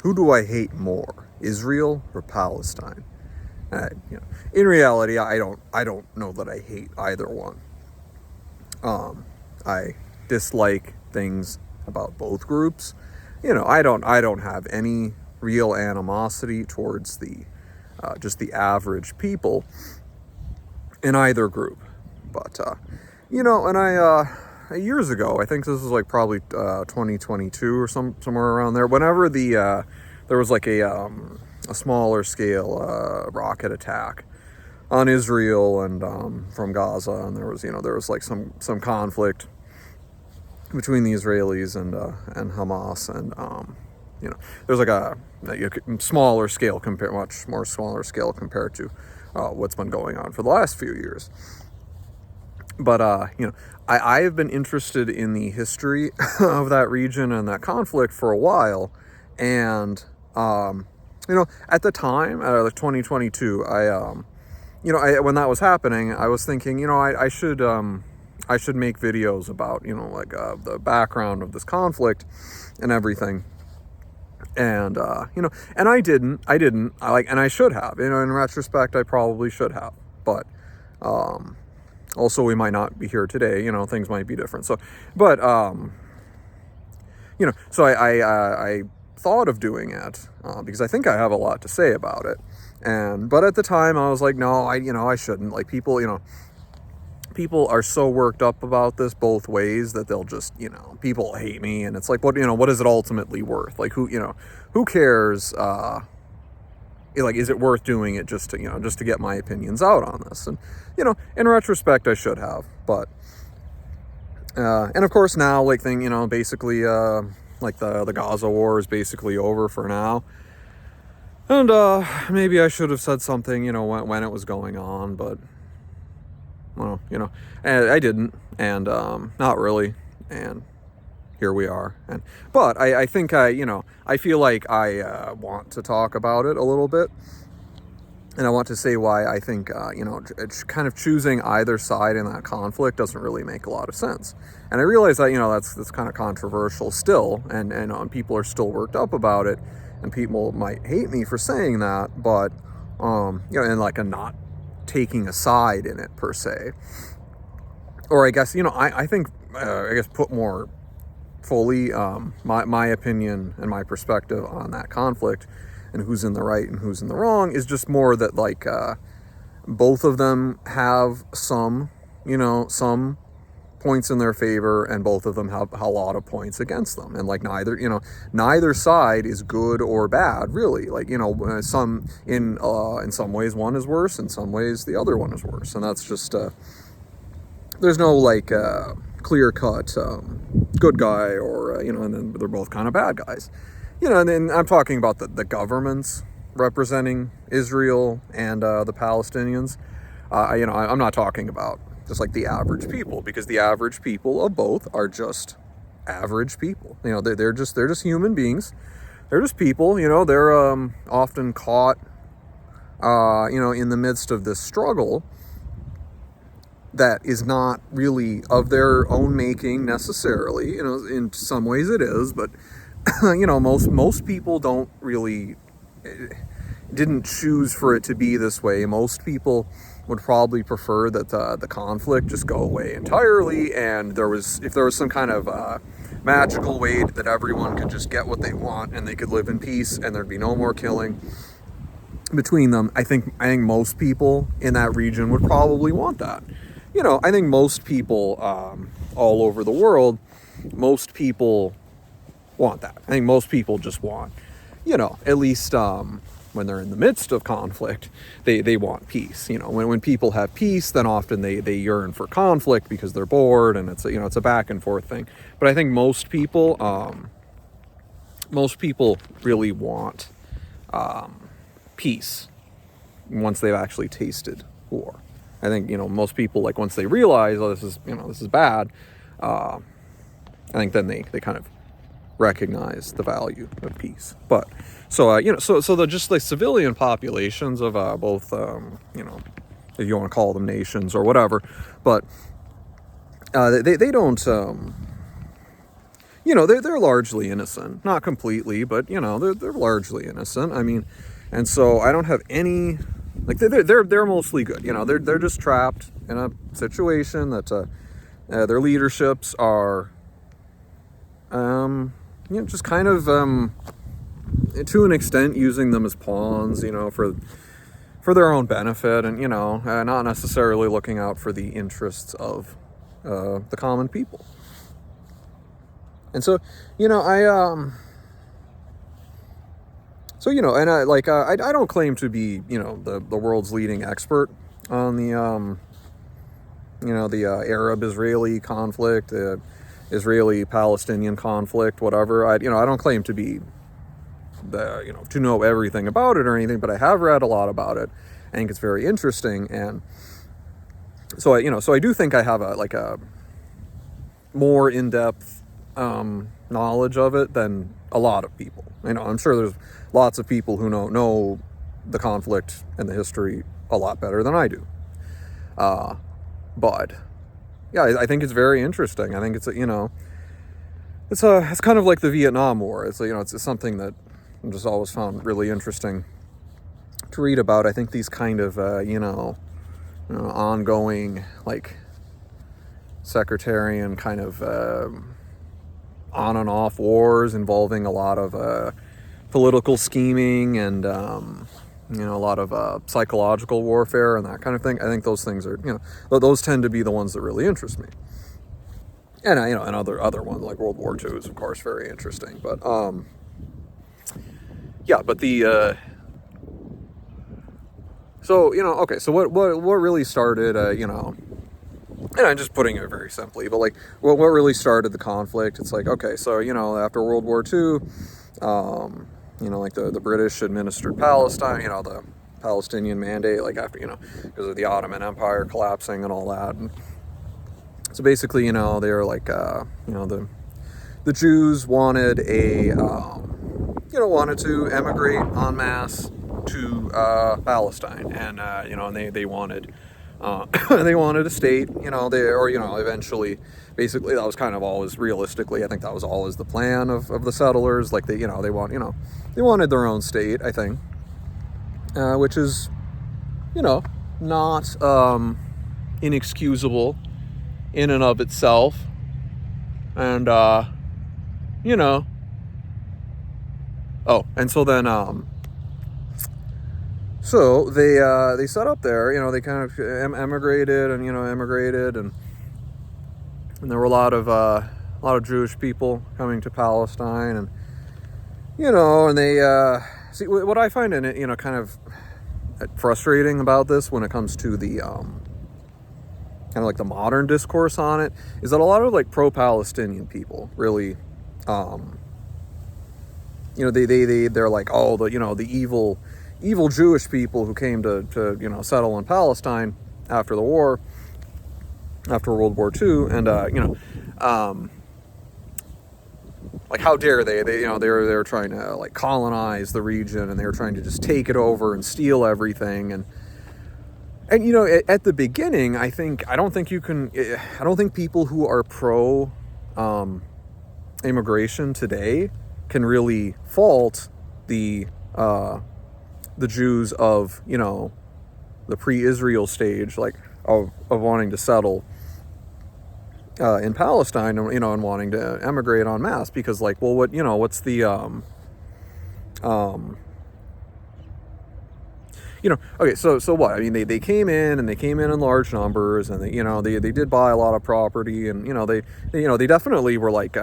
who do I hate more, Israel or Palestine? In reality, I don't know that I hate either one. I dislike things about both groups. I don't have any real animosity towards the just the average people in either group. But and I years ago, I think this was like probably 2022 or somewhere around there. Whenever there was like a smaller scale rocket attack on Israel and from Gaza, and there was like some conflict between the Israelis and Hamas, and there's like a smaller scale much more smaller scale compared to what's been going on for the last few years. But I have been interested in the history of that region and that conflict for a while, and at the time, like 2022, when that was happening, I was thinking, I should make videos about, the background of this conflict and everything. And, and I didn't, and I should have, in retrospect, I probably should have, but, also we might not be here today, things might be different. So, but, so I thought of doing it, because I think I have a lot to say about it. But at the time I was like, no, I shouldn't. Like, people are so worked up about this both ways that they'll just, people hate me, and it's like, what is it ultimately worth? Like, who cares? Like, is it worth doing it just to get my opinions out on this? And, in retrospect, I should have, but, and of course now, like, basically, like the Gaza war is basically over for now. And, maybe I should have said something, when it was going on, but, well, I didn't, and, not really, and here we are. But I think I feel like I want to talk about it a little bit, and I want to say why I think, kind of choosing either side in that conflict doesn't really make a lot of sense. And I realize that, that's kind of controversial still, and people are still worked up about it, and people might hate me for saying that, but, and like a not taking a side in it per se. Or I guess, I think, put more fully, my opinion and my perspective on that conflict and who's in the right and who's in the wrong is just more that, like, both of them have some points in their favor, and both of them have a lot of points against them, and like neither side is good or bad, really. Like, in some ways one is worse, in some ways the other one is worse, and that's just there's no like clear cut good guy or and then they're both kind of bad guys, and then I'm talking about the governments representing Israel and the Palestinians. I'm not talking about just like the average people, because the average people of both are just average people. They're just human beings. They're just people. They're often caught in the midst of this struggle that is not really of their own making necessarily. In some ways it is, but most people don't really didn't choose for it to be this way. Most people would probably prefer that the conflict just go away entirely, and if there was some kind of magical way that everyone could just get what they want and they could live in peace and there'd be no more killing between them. I think most people in that region would probably want that. I think most people all over the world, most people want that. I think most people just want, at least when they're in the midst of conflict, they want peace. When people have peace, then often they yearn for conflict because they're bored, and it's a back and forth thing. But I think most people really want peace once they've actually tasted war. I think, most people, like, once they realize, oh, this is bad, I think then they kind of recognize the value of peace. But so the just like civilian populations of both if you want to call them nations or whatever, but they don't they're largely innocent, not completely, but they're largely innocent. I mean, and so I don't have any, like, they're mostly good. They're just trapped in a situation that their leaderships are just kind of to an extent using them as pawns, for their own benefit, and not necessarily looking out for the interests of the common people. And so, I don't claim to be, the world's leading expert on the Arab-Israeli conflict, the Israeli-Palestinian conflict, whatever. I don't claim to be to know everything about it or anything, but I have read a lot about it. I think it's very interesting, and so I do think I have a more in-depth knowledge of it than a lot of people. I'm sure there's lots of people who know the conflict and the history a lot better than I do. But yeah, I think it's very interesting. I think it's it's kind of like the Vietnam War. It's something that I just always found really interesting to read about. I think these kind of ongoing, like, sectarian kind of on and off wars involving a lot of political scheming and a lot of psychological warfare and that kind of thing. I think those things are, those tend to be the ones that really interest me. And and other ones like World War II is of course very interesting. But the so okay, so what really started and I'm just putting it very simply, but like what really started the conflict? It's like, okay, so after World War II, like the British administered Palestine, the Palestinian mandate, like after because of the Ottoman Empire collapsing and all that. And so basically, they were like the Jews wanted wanted to emigrate en masse to Palestine, and and they wanted they wanted a state, eventually, basically that was kind of always realistically, I think that was always the plan of the settlers. Like they wanted their own state, I think, which is, not inexcusable in and of itself. And, and so then, so they set up there, they kind of emigrated, and there were a lot of Jewish people coming to Palestine, and and they see what I find in it, kind of frustrating about this when it comes to the kind of like the modern discourse on it, is that a lot of like pro-Palestinian people really they're like, oh, the evil Jewish people who came to settle in Palestine after the war, after World War II, and like, how dare they were trying to like colonize the region, and they were trying to just take it over and steal everything. And at the beginning, I don't think people who are pro immigration today can really fault the Jews of the pre-Israel stage, like of wanting to settle in Palestine, and wanting to emigrate en masse, because like, well, what's the okay, so what? I mean, they came in in large numbers, and they did buy a lot of property, and they definitely were like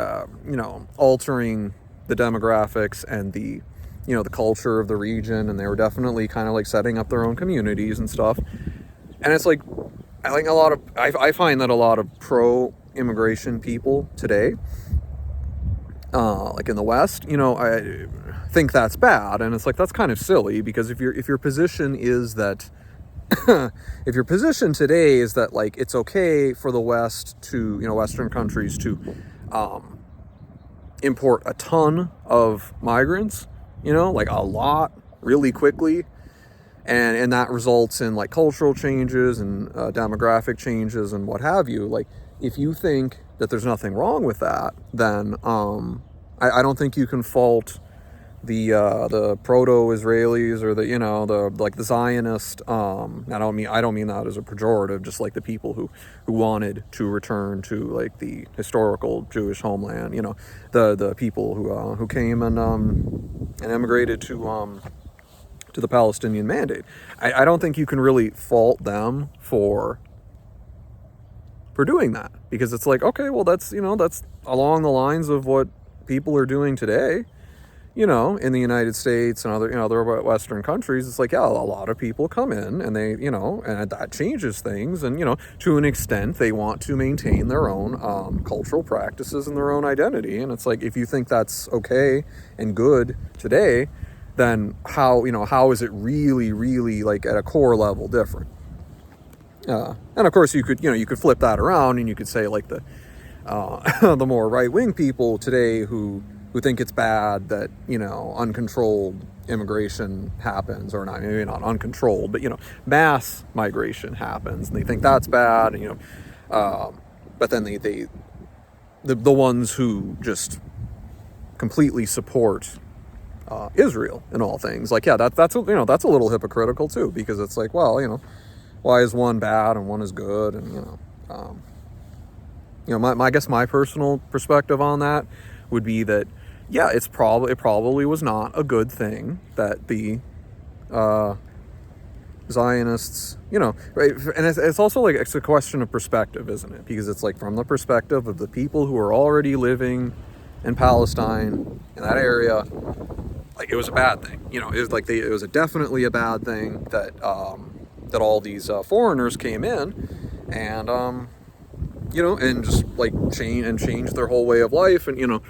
altering the demographics and the the culture of the region, and they were definitely kind of like setting up their own communities and stuff. And it's like, I think I find that a lot of pro-immigration people today, like in the West, I think that's bad, and it's like, that's kind of silly, because if your position is that if your position today is that like it's okay for the West to Western countries to import a ton of migrants, like a lot really quickly, and that results in like cultural changes and demographic changes and what have you. Like, if you think that there's nothing wrong with that, then I don't think you can fault the proto-Israelis or the Zionist. I don't mean that as a pejorative, just like the people who wanted to return to like the historical Jewish homeland. The people who came and emigrated to the Palestinian Mandate. I don't think you can really fault them for doing that, because it's like, okay, well, that's along the lines of what people are doing today, in the United States and other Western countries. It's like, yeah, a lot of people come in and they, and that changes things. And, to an extent, they want to maintain their own cultural practices and their own identity. And it's like, if you think that's okay and good today, then how is it really, really, like, at a core level different? And of course you could flip that around and you could say, like, the the more right-wing people today who think it's bad that, uncontrolled immigration happens, or not, maybe not uncontrolled, but, mass migration happens, and they think that's bad, and, but then the ones who just completely support Israel in all things, like, yeah, that's a little hypocritical too, because it's like, well, why is one bad and one is good? And, I guess my personal perspective on that would be that, yeah, it probably was not a good thing that the Zionists, right? And it's also like, it's a question of perspective, isn't it? Because it's like, from the perspective of the people who are already living in Palestine, in that area, like, it was a bad thing. It was like it was definitely a bad thing that that all these foreigners came in and and just like change their whole way of life, and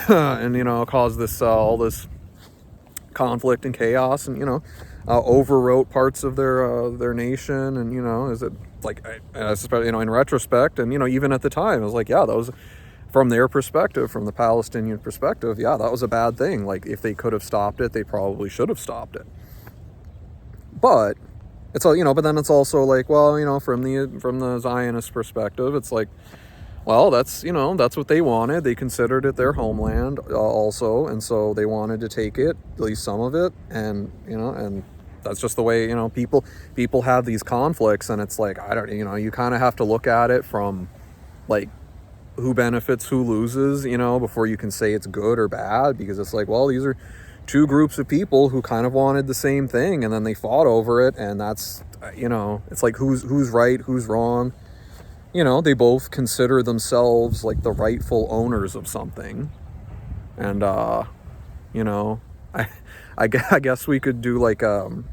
and cause this all this conflict and chaos, and overwrote parts of their nation, and is it like, especially in retrospect, and even at the time, it was like, yeah, that was, from their perspective, from the Palestinian perspective, yeah, that was a bad thing. Like, if they could have stopped it, they probably should have stopped it. But it's all, but then it's also like, well, from the Zionist perspective, it's like, well, that's what they wanted. They considered it their homeland also, and so they wanted to take it, at least some of it, and and that's just the way people have these conflicts, and it's like, I don't, you kind of have to look at it from, like, who benefits, who loses, before you can say it's good or bad, because it's like, well, these are two groups of people who kind of wanted the same thing, and then they fought over it, and that's, it's like, who's right, who's wrong. They both consider themselves like the rightful owners of something, and I guess we could do like King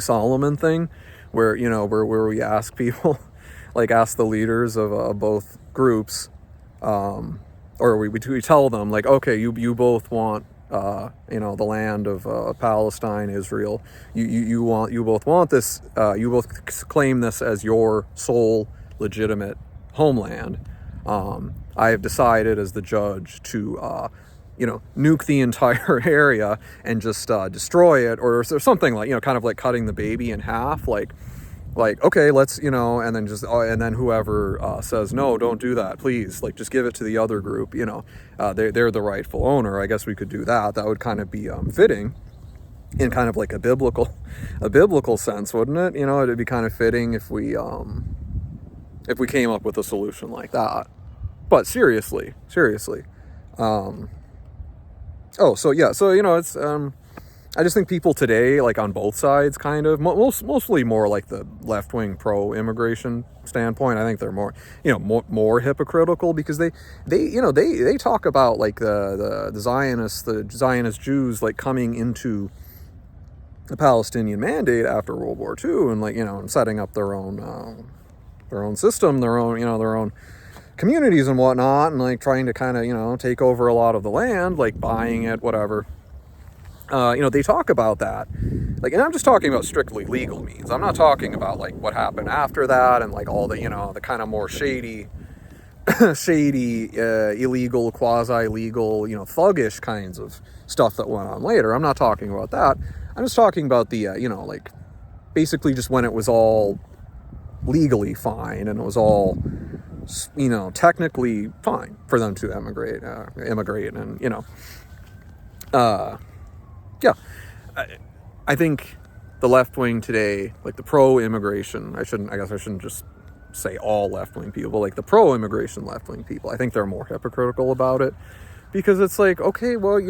Solomon thing, where where we ask people, like, ask the leaders of both groups, or we tell them, like, okay, you both want the land of Palestine, Israel. You both want this. You both claim this as your sole legitimate homeland. I have decided, as the judge, to nuke the entire area and just destroy it, or something, like, kind of like cutting the baby in half, like, okay, let's, and then and then whoever says, no, don't do that, please, like, just give it to the other group, they're the rightful owner. I guess we could do that. That would kind of be fitting in kind of like a biblical sense, wouldn't it? It'd be kind of fitting if we came up with a solution like that. But seriously. It's I just think people today, like, on both sides, kind of, mostly more like the left-wing pro-immigration standpoint, I think they're more, more hypocritical, because they talk about, like, the Zionist Jews, like, coming into the Palestinian Mandate after World War II, and, like, and setting up their own system, their own communities and whatnot, and, like, trying to kind of, take over a lot of the land, like, buying it, whatever. They talk about that, like, and I'm just talking about strictly legal means. I'm not talking about, like, what happened after that, and, like, all the, the kind of more shady, illegal, quasi-legal, thuggish kinds of stuff that went on later. I'm not talking about that. I'm just talking about the, like, basically just when it was all legally fine, and it was all, technically fine for them to immigrate, and yeah, I think the left wing today, like the pro-immigration, I guess I shouldn't just say all left-wing people, but like the pro-immigration left-wing people, I think they're more hypocritical about it, because it's like, okay, well,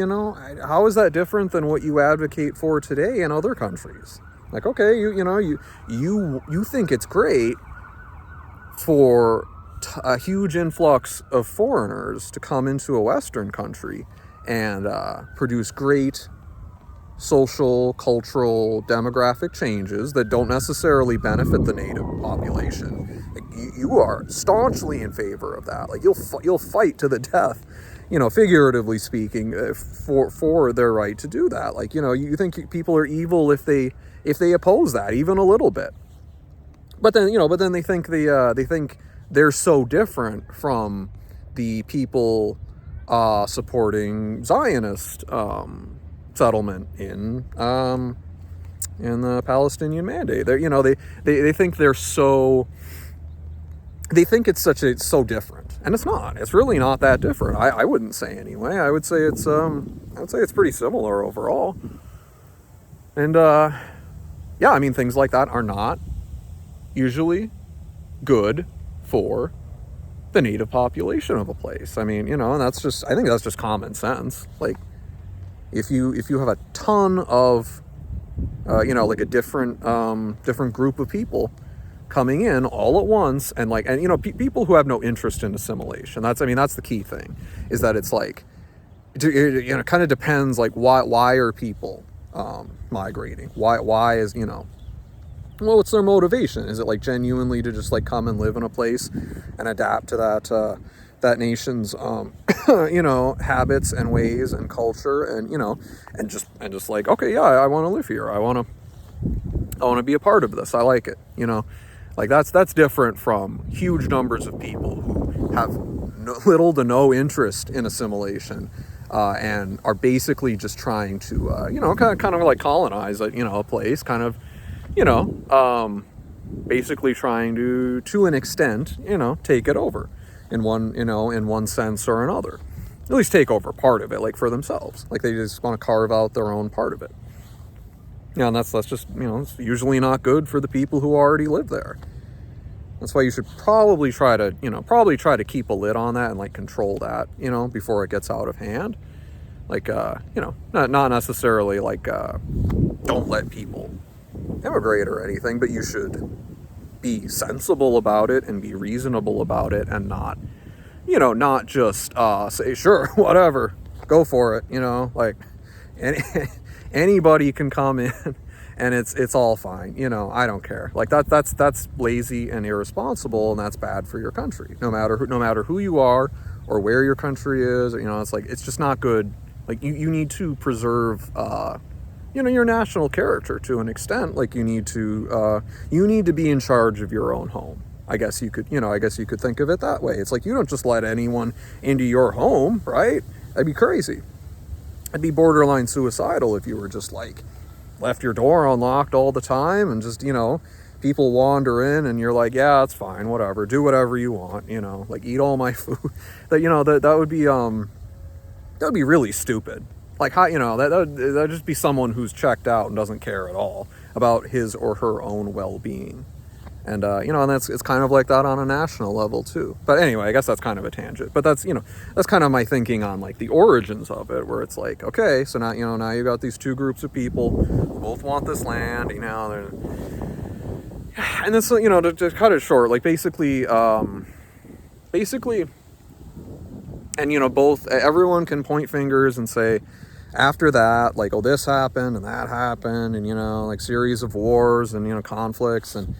how is that different than what you advocate for today in other countries? Like, okay, you think it's great for a huge influx of foreigners to come into a Western country and produce great social, cultural, demographic changes that don't necessarily benefit the native population. Like, you are staunchly in favor of that. Like, you'll fight to the death, figuratively speaking, for their right to do that. Like, you think people are evil if they oppose that even a little bit. But then they think they're so different from the people supporting Zionist settlement in the Palestinian Mandate. They think they think it's so different, and it's not. It's really not that different. I wouldn't say anyway. I would say it's pretty similar overall. And yeah, I mean, things like that are not usually good for the native population of a place. I mean, and I think that's just common sense. Like, if you have a ton of like a different group of people coming in all at once, and people who have no interest in assimilation, that's the key thing, is that it's like, it kind of depends, like, why are people migrating? Why is, well, what's their motivation? Is it like genuinely to just like come and live in a place and adapt to that nation's habits and ways and culture, and just like, okay, yeah, I want to live here. I want to be a part of this. I like it. Like, that's different from huge numbers of people who have little to no interest in assimilation, and are basically just trying to kind of like colonize a place, kind of basically trying to an extent, take it over in one sense or another. At least take over part of it, like, for themselves. Like, they just want to carve out their own part of it. And that's just, it's usually not good for the people who already live there. That's why you should probably try to keep a lid on that and, like, control that, before it gets out of hand. Like, not necessarily, like, don't let people immigrate or anything, but you should be sensible about it and be reasonable about it, and not just say, sure, whatever, go for it, like, anybody can come in and it's all fine, I don't care. Like, that's lazy and irresponsible, and that's bad for your country, no matter who you are or where your country is. It's like, it's just not good. Like, you need to preserve your national character to an extent. Like, you need to be in charge of your own home. I guess you could think of it that way. It's like, you don't just let anyone into your home, right? That'd be crazy. I'd be borderline suicidal if you were just like left your door unlocked all the time, and just, people wander in and you're like, yeah, it's fine, whatever, do whatever you want, like, eat all my food. That would be really stupid. Like, how, that'd just be someone who's checked out and doesn't care at all about his or her own well-being. And, and it's kind of like that on a national level too. But anyway, I guess that's kind of a tangent. But that's kind of my thinking on, like, the origins of it, where it's like, okay, so now you got these two groups of people who both want this land, and this, to cut it short, like, basically, and, everyone can point fingers and say, after that, like, oh, this happened and that happened, and, like, series of wars and, conflicts, and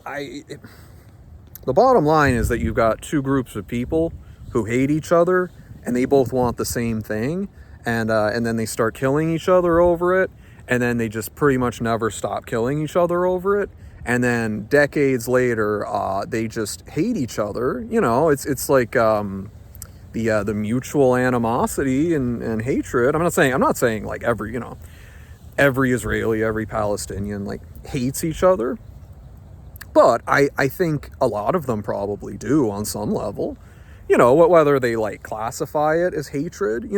the bottom line is that you've got two groups of people who hate each other, and they both want the same thing, and then they start killing each other over it, and then they just pretty much never stop killing each other over it, and then decades later, they just hate each other. It's like the mutual animosity and hatred. I'm not saying like every Israeli, every Palestinian, like, hates each other, But I think a lot of them probably do on some level. Whether they like classify it as hatred,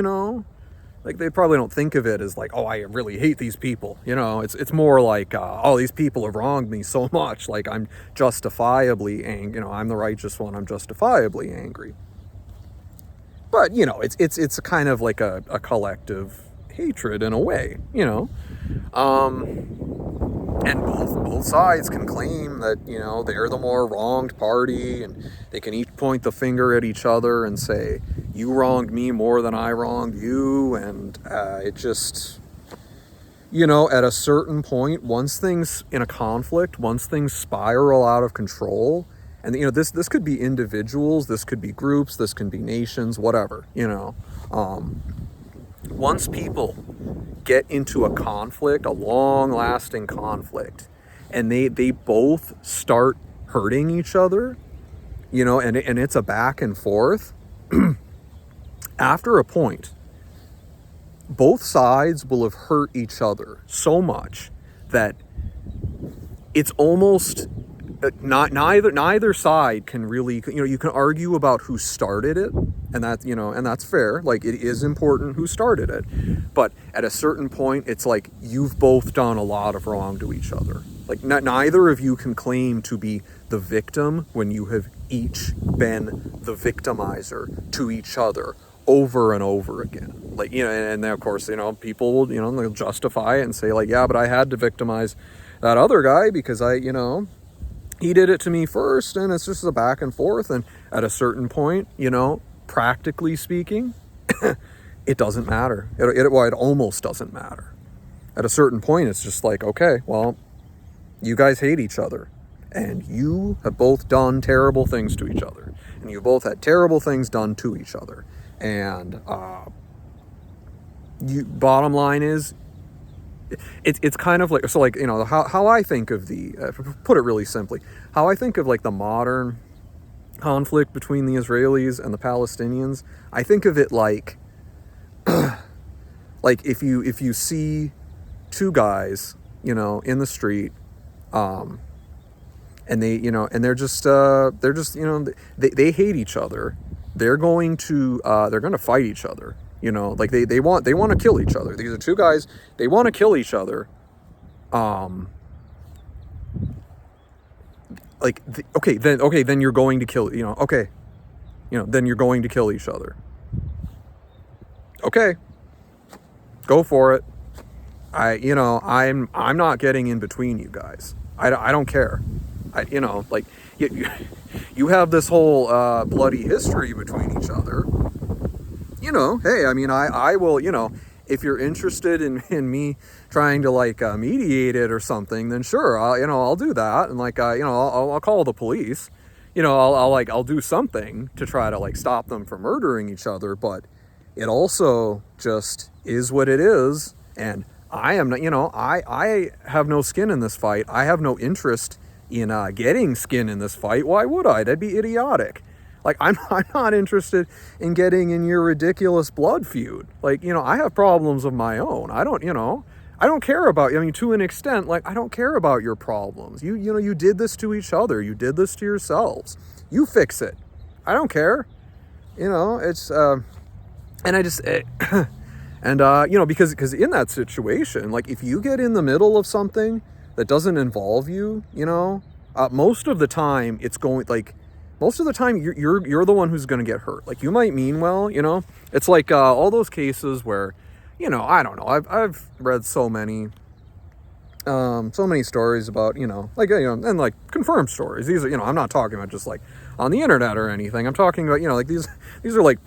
like they probably don't think of it as like, oh, I really hate these people. It's more like, oh, these people have wronged me so much. Like I'm justifiably angry. I'm the righteous one. I'm justifiably angry. But it's a kind of like a collective hatred in a way. And both sides can claim that they're the more wronged party, and they can each point the finger at each other and say, you wronged me more than I wronged you. And it just, at a certain point, once things in a conflict, once things spiral out of control, and this could be individuals, this could be groups, this can be nations, whatever. Once people get into a conflict, a long-lasting conflict, and they both start hurting each other, and it's a back and forth, after a point, both sides will have hurt each other so much that it's almost neither side can really, you can argue about who started it, and that's fair. Like, it is important who started it, but at a certain point, it's like you've both done a lot of wrong to each other. Like, neither of you can claim to be the victim when you have each been the victimizer to each other over and over again. Like, and then of course, people will, they'll justify it and say like, yeah, but I had to victimize that other guy because he did it to me first, and it's just a back and forth. And at a certain point, practically speaking, it doesn't matter. It almost doesn't matter. At a certain point, it's just like, okay, well, you guys hate each other, and you have both done terrible things to each other, and you both had terrible things done to each other. And bottom line is, it's kind of like, so like, how I think of put it really simply, how I think of like the modern conflict between the Israelis and the Palestinians, I think of it like, like if you see two guys, in the street, and they, and they're just, they hate each other. They're going to fight each other. Like they want to kill each other. These are two guys, they want to kill each other. Then you're going to kill, then you're going to kill each other. Okay, go for it. I'm not getting in between you guys. I don't care. Like you have this whole bloody history between each other. Hey, I mean, I will, if you're interested in me trying to like mediate it or something, then sure, I'll do that. And like, I'll call the police, I'll do something to try to like stop them from murdering each other. But it also just is what it is. And I am not, I have no skin in this fight. I have no interest in getting skin in this fight. Why would I? That'd be idiotic. Like, I'm not interested in getting in your ridiculous blood feud. Like, I have problems of my own. I don't care about, to an extent, like, I don't care about your problems. You did this to each other. You did this to yourselves. You fix it. I don't care. It's, and I just, because in that situation, like, if you get in the middle of something that doesn't involve you, most of the time it's going, like, most of the time you're the one who's going to get hurt. Like, you might mean well, it's like all those cases where, I don't know. I've read so many stories about, and like confirmed stories. These are, I'm not talking about just like on the internet or anything. I'm talking about, like these are like,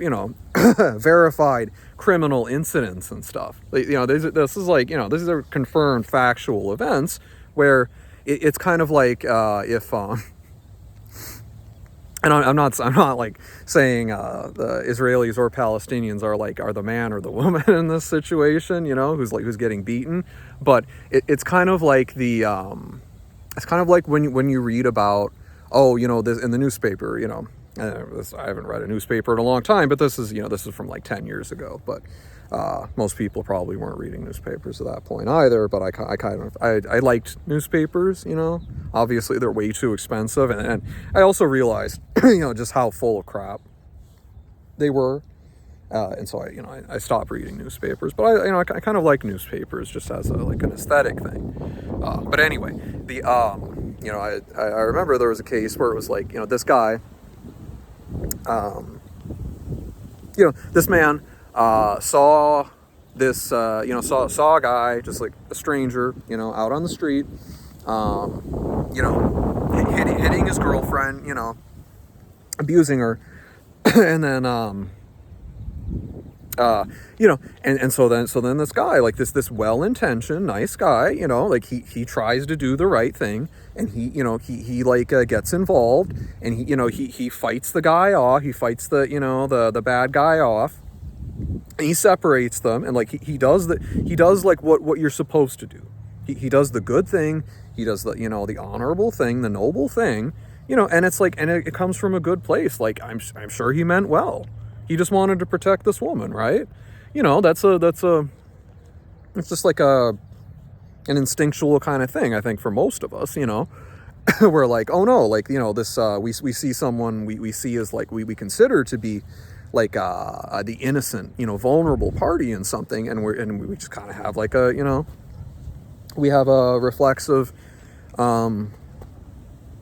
verified criminal incidents and stuff. Like, this is like, these are confirmed factual events where it's kind of like if and I'm not like saying the Israelis or Palestinians are the man or the woman in this situation, who's getting beaten. But it's kind of like it's kind of like when you read about, this in the newspaper, I haven't read a newspaper in a long time, but this is from like 10 years ago. But Most people probably weren't reading newspapers at that point either, but I liked newspapers, you know. Obviously, they're way too expensive, and I also realized, you know, just how full of crap they were. And so I stopped reading newspapers, but I kind of like newspapers just as an aesthetic thing. But anyway, I remember there was a case where it was like, you know, this guy, this man saw this, saw a guy, just like a stranger, you know, out on the street, hitting his girlfriend, you know, abusing her, and then, so then this guy, like this well-intentioned, nice guy, you know, like he tries to do the right thing, and he gets involved, and he fights the guy off, he fights the bad guy off, and he separates them, and like he does like what you're supposed to do. He does the good thing, he does the honorable thing, the noble thing, you know, and it's like, and it comes from a good place. Like I'm sure he meant well. He just wanted to protect this woman, right? You know, it's just like an instinctual kind of thing, I think, for most of us, you know. We're like, oh no, like, you know, this, we see someone we see as like, we consider to be like, the innocent, you know, vulnerable party in something, and we just kind of have like a, you know, we have a reflexive,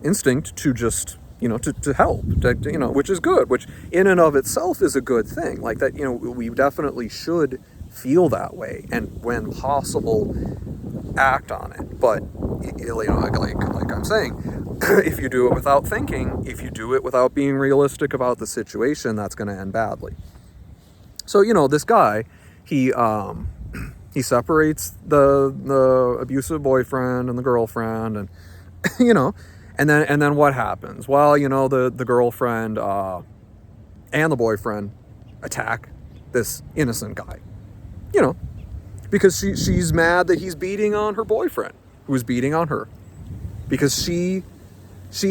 instinct to just, you know, to help, you know, which is good, which in and of itself is a good thing. Like that, you know, we definitely should feel that way, and when possible, act on it. But, you know, like I'm saying, if you do it without thinking, if you do it without being realistic about the situation, that's going to end badly. So, you know, this guy, he separates the abusive boyfriend and the girlfriend, and, you know, and then what happens? Well, you know, the girlfriend and the boyfriend attack this innocent guy, you know, because she's mad that he's beating on her boyfriend, who's beating on her, because she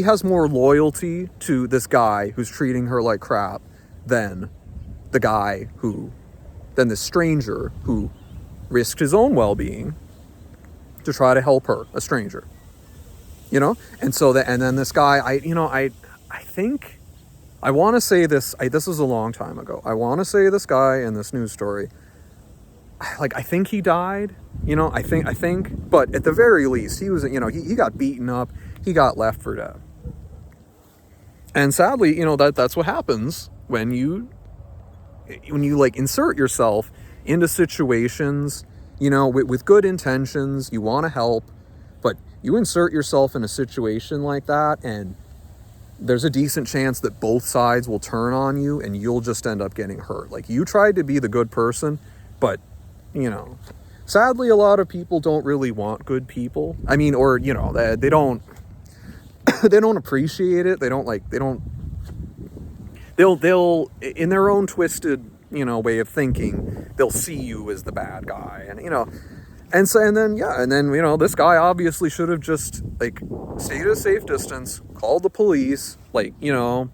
has more loyalty to this guy who's treating her like crap than this stranger who risked his own well-being to try to help her, a stranger. You know, and then this guy, I think, I want to say this, this was a long time ago. I want to say this guy in this news story, like, I think he died, you know, I think, but at the very least, he was, you know, he got beaten up, he got left for dead. And sadly, you know, that's what happens when you like insert yourself into situations, you know, with good intentions, you want to help, but you insert yourself in a situation like that, and there's a decent chance that both sides will turn on you, and you'll just end up getting hurt. Like, you tried to be the good person, but, you know, sadly, a lot of people don't really want good people. I mean, or, you know, they don't appreciate it. They'll in their own twisted, you know, way of thinking, they'll see you as the bad guy, and, you know, and then, you know, this guy obviously should have just, like, stayed at a safe distance, called the police, like, you know,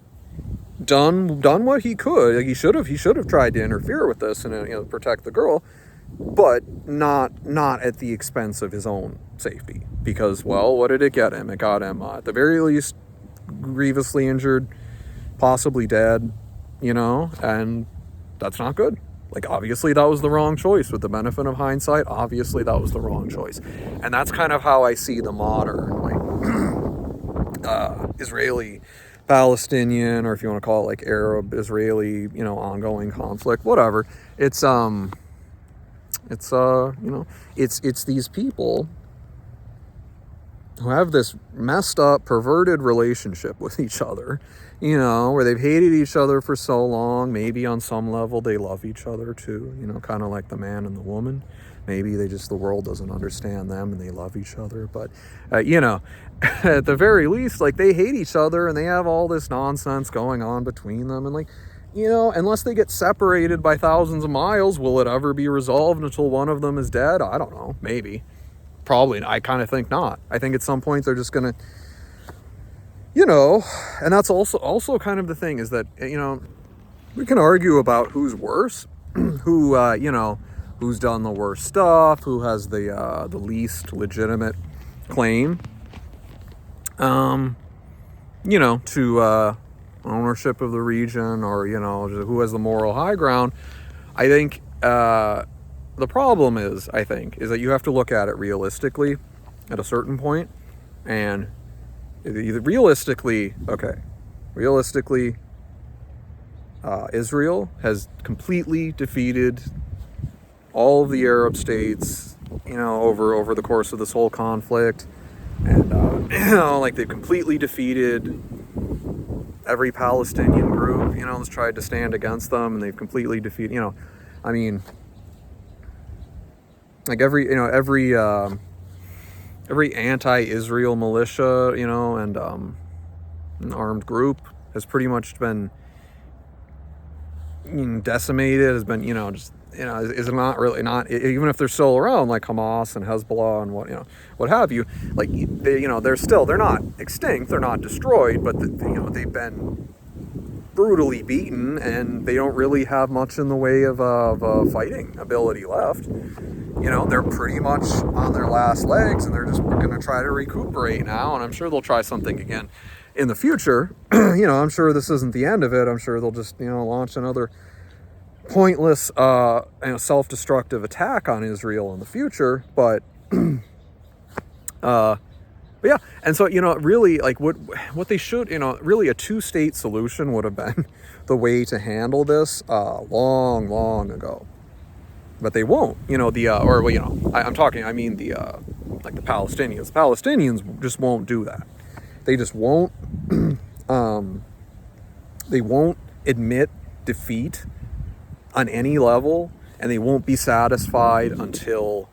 done what he could. Like, he should have tried to interfere with this and, you know, protect the girl, but not at the expense of his own safety. Because, well, what did it get him? It got him, at the very least, grievously injured, possibly dead, you know, and that's not good. Like, obviously that was the wrong choice. With the benefit of hindsight, obviously that was the wrong choice. And that's kind of how I see the modern, like, Israeli, Palestinian, or if you want to call it like Arab, Israeli, you know, ongoing conflict, whatever. It's you know, it's these people who have this messed up, perverted relationship with each other, you know, where they've hated each other for so long. Maybe on some level they love each other too, you know, kind of like the man and the woman. Maybe the world doesn't understand them and they love each other. But, you know, at the very least, like, they hate each other and they have all this nonsense going on between them. And, like, you know, unless they get separated by thousands of miles, will it ever be resolved until one of them is dead? I don't know. Maybe. Probably. I kind of think not. I think at some point they're just going to, you know, and that's also kind of the thing, is that, you know, we can argue about who's worse, who's done the worst stuff, who has the least legitimate claim, to ownership of the region, or who has the moral high ground. I think the problem is that you have to look at it realistically at a certain point, and realistically, Israel has completely defeated all of the Arab states, over the course of this whole conflict, and they've completely defeated every Palestinian group, that's tried to stand against them, and they've completely defeated, every anti-Israel militia, and an armed group has pretty much been decimated, has been, is not really, not, even if they're still around, like Hamas and Hezbollah and what have you, like they're not extinct, they're not destroyed, but they've been brutally beaten, and they don't really have much in the way of fighting ability left. They're pretty much on their last legs, and they're just going to try to recuperate now, and I'm sure they'll try something again in the future. I'm sure this isn't the end of it. I'm sure they'll just, launch another pointless, self-destructive attack on Israel in the future. But yeah, and so, really, like, what they should, really a two-state solution would have been the way to handle this long ago. But they won't, the Palestinians. The Palestinians just won't do that. They just won't, they won't admit defeat on any level, and they won't be satisfied until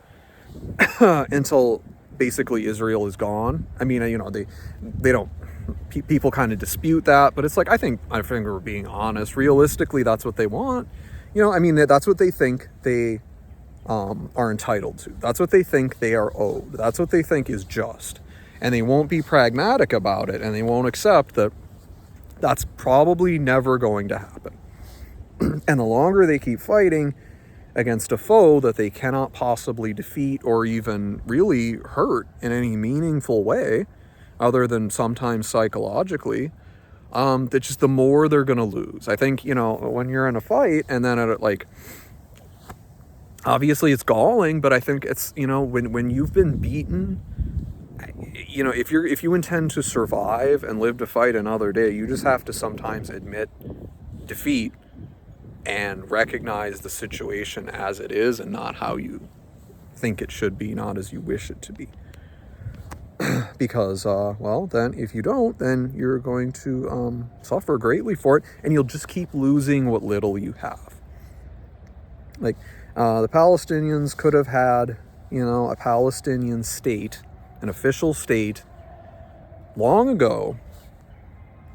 basically Israel is gone. I mean, they don't, people kind of dispute that, but it's like, I think we're being honest. Realistically, that's what they want. That's what they think they are entitled to. That's what they think they are owed. That's what they think is just. And they won't be pragmatic about it, and they won't accept that that's probably never going to happen. And the longer they keep fighting against a foe that they cannot possibly defeat or even really hurt in any meaningful way, other than sometimes psychologically, that's just the more they're going to lose. I think, when you're in a fight, and then obviously it's galling, but I think it's, when you've been beaten, if you intend to survive and live to fight another day, you just have to sometimes admit defeat and recognize the situation as it is, and not how you think it should be, not as you wish it to be. Because, then if you don't, then you're going to suffer greatly for it, and you'll just keep losing what little you have. Like, the Palestinians could have had, a Palestinian state, an official state, long ago,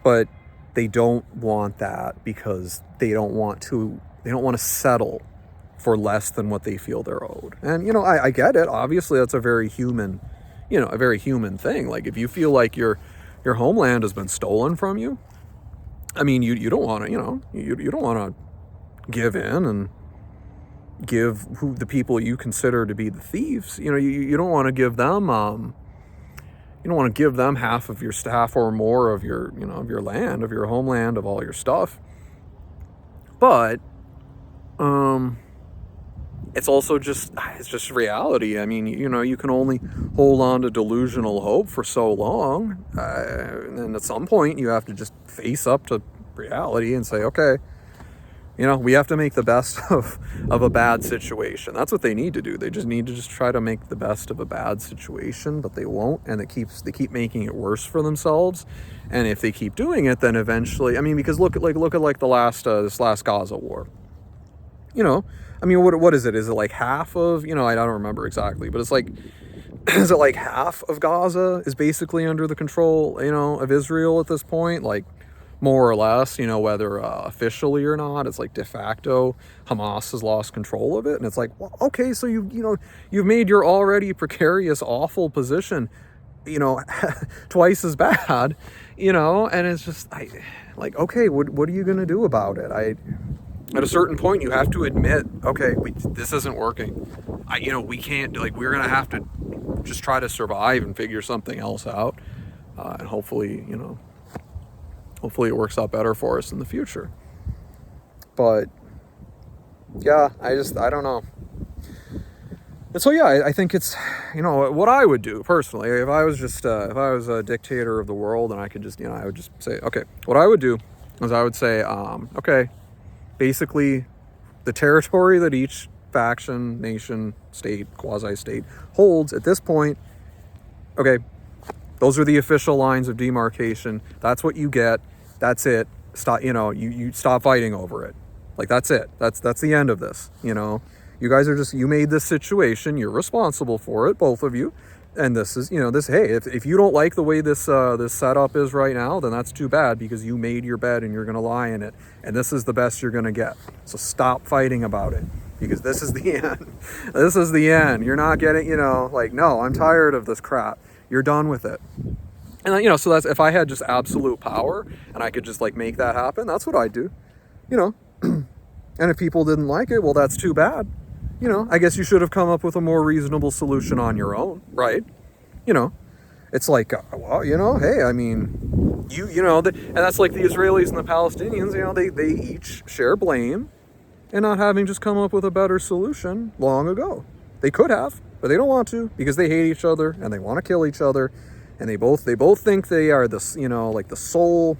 but they don't want that because they don't want to settle for less than what they feel they're owed. And, I get it. Obviously, that's a very human thing. Like, if you feel like your homeland has been stolen from you, I mean, you don't want to, you don't want to give in and give the people you consider to be the thieves. You don't want to give them, you don't want to give them half of your staff or more of your, of your land, of your homeland, of all your stuff. But, it's also just reality. I mean, you can only hold on to delusional hope for so long. And then at some point you have to just face up to reality and say, okay, we have to make the best of a bad situation. That's what they need to do. They just need to try to make the best of a bad situation, but they won't, and they keep making it worse for themselves. And if they keep doing it, then eventually, I mean, because look at the this last Gaza war. I mean, what is it? Is it like half of, I don't remember exactly, but it's like, is it like half of Gaza is basically under the control, of Israel at this point? Like, more or less, whether officially or not, it's like de facto Hamas has lost control of it. And it's like, well, okay, so you've made your already precarious, awful position, twice as bad, and it's just, okay, what are you going to do about it? At a certain point, you have to admit, okay, this isn't working. We can't, like, we're going to have to just try to survive and figure something else out. And hopefully it works out better for us in the future. But yeah, I don't know. And so, yeah, I think it's, what I would do personally, if I was a dictator of the world and I could just, I would just say, okay, what I would do is I would say, okay, basically the territory that each faction, nation, state, quasi-state holds at this point, okay, those are the official lines of demarcation. That's what you get. That's it. Stop, you stop fighting over it. Like, that's it. That's the end of this, You guys are you made this situation, you're responsible for it, both of you. And this is, hey, if you don't like the way this setup is right now, then that's too bad, because you made your bed and you're going to lie in it. And this is the best you're going to get. So stop fighting about it, because this is the end. This is the end. You're not getting, no, I'm tired of this crap. You're done with it. And, so that's, if I had just absolute power and I could just make that happen, that's what I'd do, And if people didn't like it, well, that's too bad. I guess you should have come up with a more reasonable solution on your own, right? It's like, well, hey, I mean, and that's like the Israelis and the Palestinians, they each share blame in not having just come up with a better solution long ago. They could have, but they don't want to, because they hate each other and they want to kill each other. And they both think they are the sole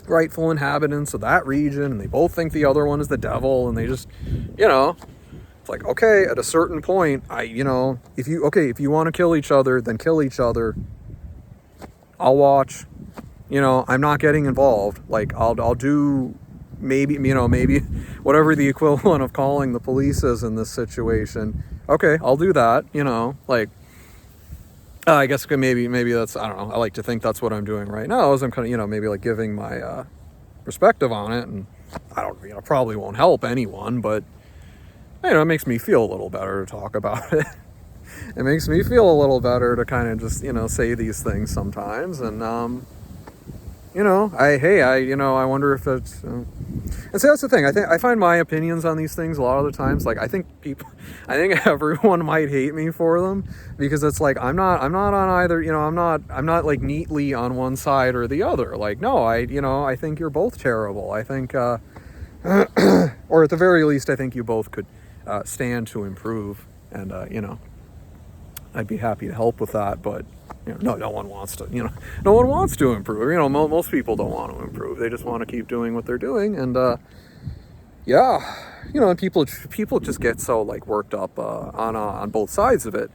rightful inhabitants of that region. And they both think the other one is the devil. And they just, it's like, okay, at a certain point, if you want to kill each other, then kill each other. I'll watch. I'm not getting involved. Like, I'll do maybe whatever the equivalent of calling the police is in this situation. Okay, I'll do that. I guess maybe that's, I don't know. I like to think that's what I'm doing right now, is I'm kind of, maybe giving my perspective on it, and I don't, probably won't help anyone, but it makes me feel a little better to talk about it. It makes me feel a little better to kind of just, say these things sometimes. And, I wonder if it's, and so that's the thing. I find my opinions on these things a lot of the times, I think everyone might hate me for them, because it's I'm not on either, I'm not neatly on one side or the other. No, I think you're both terrible. I think, or at the very least, I think you both could stand to improve, and I'd be happy to help with that. But no one wants to, no one wants to improve. Most people don't want to improve. They just want to keep doing what they're doing. And and people just get so worked up on both sides of it.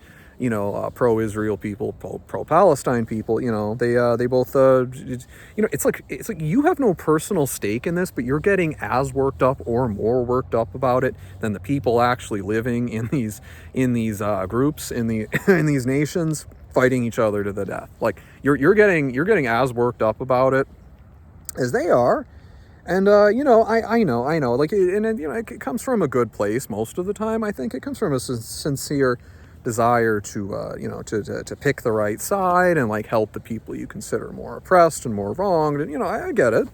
Pro-Israel people, pro-Palestine people, they both, it's like you have no personal stake in this, but you're getting as worked up or more worked up about it than the people actually living in these groups, in these nations, fighting each other to the death. You're getting as worked up about it as they are. And, I know, it comes from a good place most of the time. I think it comes from a sincere desire to pick the right side and help the people you consider more oppressed and more wronged. And, I get it.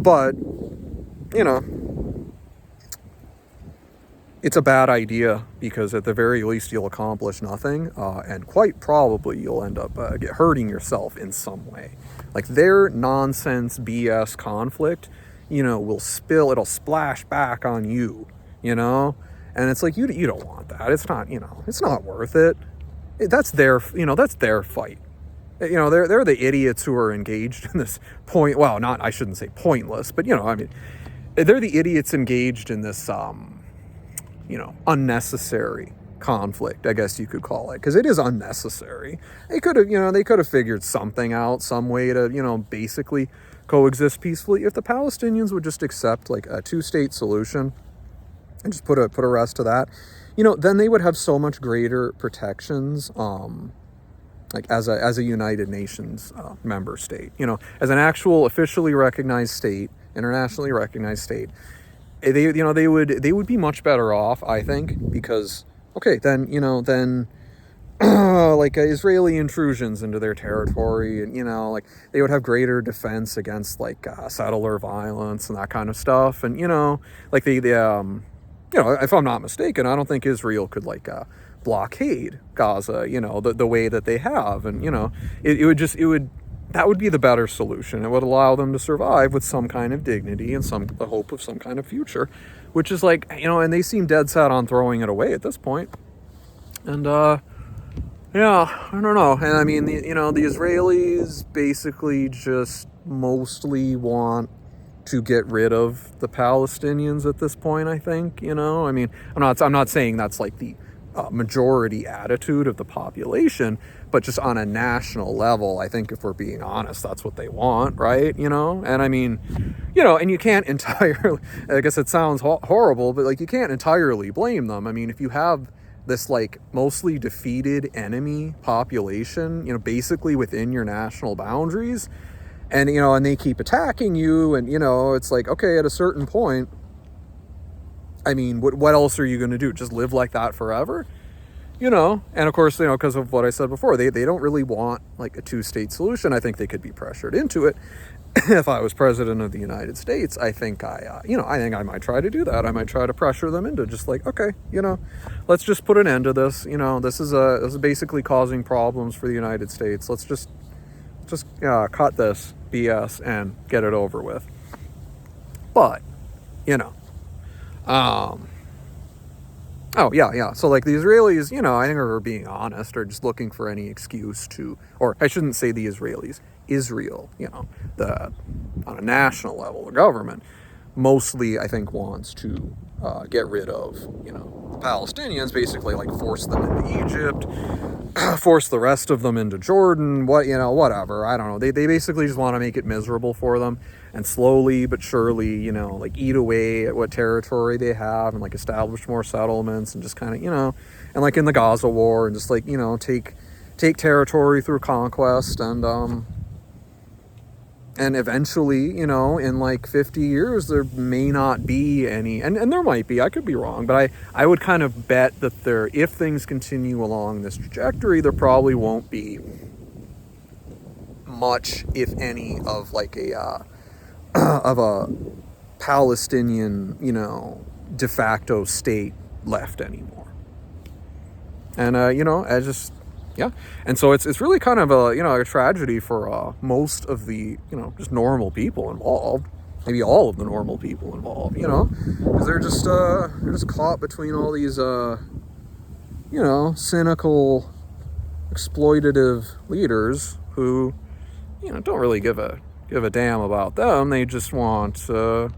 But, it's a bad idea, because at the very least you'll accomplish nothing, and quite probably you'll end up hurting yourself in some way. Their nonsense BS conflict, it'll splash back on you, and it's you don't want that. It's not, it's not worth it. That's their fight. They're the idiots who are engaged in this I shouldn't say pointless, but they're the idiots engaged in this unnecessary conflict, I guess you could call it, because it is unnecessary. They could have figured something out, some way to basically coexist peacefully. If the Palestinians would just accept a two-state solution and just put a rest to that, then they would have so much greater protections, as a United Nations member state, as an actual officially recognized state, internationally recognized state. They would be much better off, I think, because then like Israeli intrusions into their territory, and like they would have greater defense against like settler violence and that kind of stuff, and like if I'm not mistaken, I don't think Israel could like blockade Gaza, the way that they have, and that would be the better solution. It would allow them to survive with some kind of dignity and the hope of some kind of future, which is like, and they seem dead set on throwing it away at this point. And yeah, I don't know. And I mean, the Israelis basically just mostly want to get rid of the Palestinians at this point, I think. I mean, I'm not saying that's like the majority attitude of the population, but just on a national level, I think if we're being honest, that's what they want, right? And I mean, and you can't entirely, I guess it sounds horrible, but like you can't entirely blame them. I mean, if you have this like mostly defeated enemy population, basically within your national boundaries, and and they keep attacking you, and it's like, okay, at a certain point, I mean, what else are you going to do? Just live like that forever? And of course, because of what I said before, they don't really want like a two-state solution. I think they could be pressured into it. If I was president of the United States, I think I might try to do that. I might try to pressure them into just like, okay, let's just put an end to this. This is basically causing problems for the United States. Let's just cut this BS and get it over with. But, oh, yeah. So, like, the Israelis, I think are being honest, or just looking for any excuse to, or I shouldn't say the Israelis, Israel, on a national level, the government, mostly, I think, wants to get rid of, the Palestinians, basically, like, force them into Egypt, force the rest of them into Jordan, whatever, I don't know. They basically just want to make it miserable for them, and slowly but surely, like eat away at what territory they have, and like establish more settlements, and just kind of, and like in the Gaza war, and just like, take territory through conquest, and eventually, in like 50 years, there may not be any, and there might be, I could be wrong, but I would kind of bet that if things continue along this trajectory, there probably won't be much, if any, of like of a Palestinian, de facto state left anymore. And, yeah. And so it's really kind of a tragedy for most of the, just normal people involved. Maybe all of the normal people involved, because they're just caught between all these, cynical, exploitative leaders who, don't really give a damn about them. They just want to,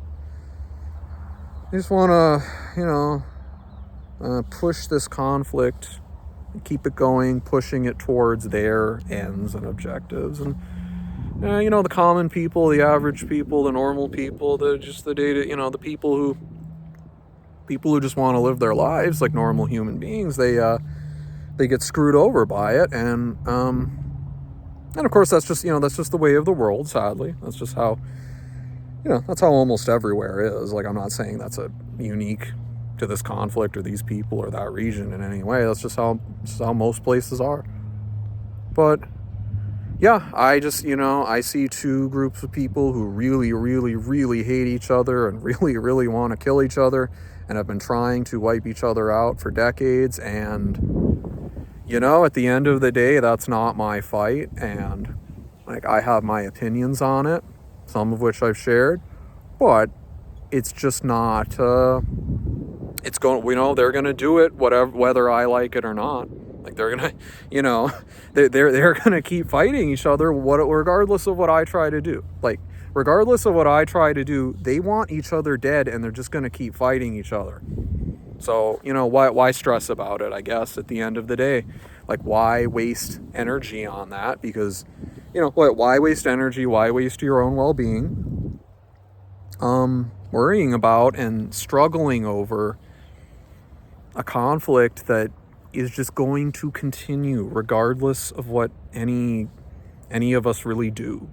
push this conflict, keep it going, pushing it towards their ends and objectives. And the common people, the average people, the normal people, the people who just want to live their lives like normal human beings, they get screwed over by it. And of course that's just the way of the world, sadly. That's just how that's how almost everywhere is. Like, I'm not saying that's a unique to this conflict or these people or that region in any way. That's just how most places are. But yeah, I just, I see two groups of people who really, really, really hate each other and really, really want to kill each other and have been trying to wipe each other out for decades. And, at the end of the day, that's not my fight. And like, I have my opinions on it, some of which I've shared, but it's just not, it's going, they're going to do it, whether I like it or not. Like, they're going to, they're going to keep fighting each other, regardless of what I try to do. Like, regardless of what I try to do, they want each other dead, and they're just going to keep fighting each other. So, why stress about it, I guess, at the end of the day? Like, why waste energy on that? Because, why waste energy? Why waste your own well-being? Worrying about and struggling over a conflict that is just going to continue regardless of what any of us really do,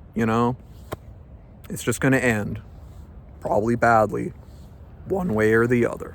It's just going to end, probably badly, one way or the other.